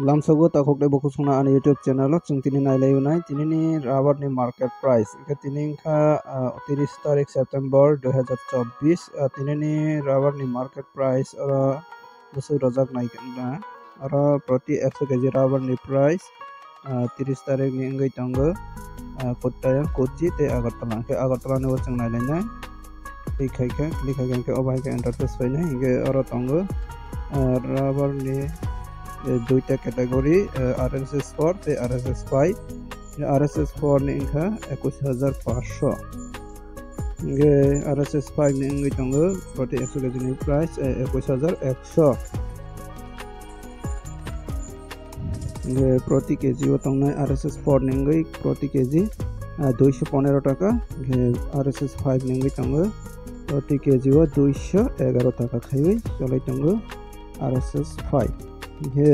Lamsago takokde boku suna an YouTube channel chung tini nailai unai tini ni rubber ni market price ke tini kha 30 tarik September 2024 tini ni rubber ni market price aro busu rojak naikna aro proti 100 kg rubber ni price 30 tarik ni ngai tongo Kottayam Kochi te Agartala ni chung nailai nai klik hai ke obai ke interface fai nai ge aro tongo rubber ni দুইটা category RSS 4 তে RSS 5 RSS 4 ni ingka 21500 nge RSS 5 ni ngi tongo proti 100 kg ni price 21100 nge proti kg o tongnai RSS 4 ni ngi proti kg 215 টাকা nge RSS 5 ni ngi tongo proti kg o 211 টাকা khaiwi cholai tongo RSS 5 ये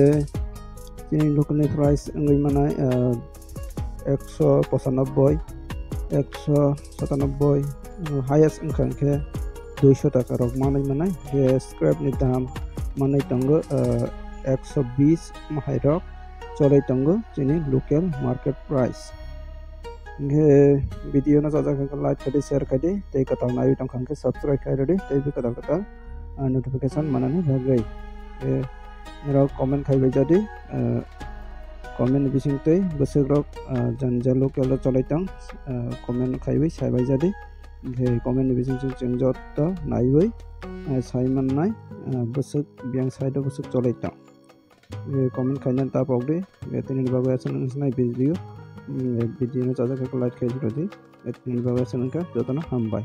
चीनी local price अंगई मनाय 195 197 highest अंके 200 टाका रक मानाय मनाय ये स्क्रैप नि दाम मानाय तंगो 120 माहाय रक चलै तंगो चीनी लोकल मार्केट प्राइस ये वीडियो ना जाजा के लाइक करे शेयर करे ते कता नाय तंग के सब्सक्राइब करे ते भी कता नोटिफिकेशन मानाने भागै Nero comment khai bai jadi comment bising tei besek rok janjal lokal cholai tang comment khai bai sai bai jadi comment bising chung jot to nai bai sai man nai besek biang sai do besek cholai tang comment khai nan ta pok de tin ni bagai asan nai video video na chaja ka like khai jodi tin bagai asan ka jotana ham bai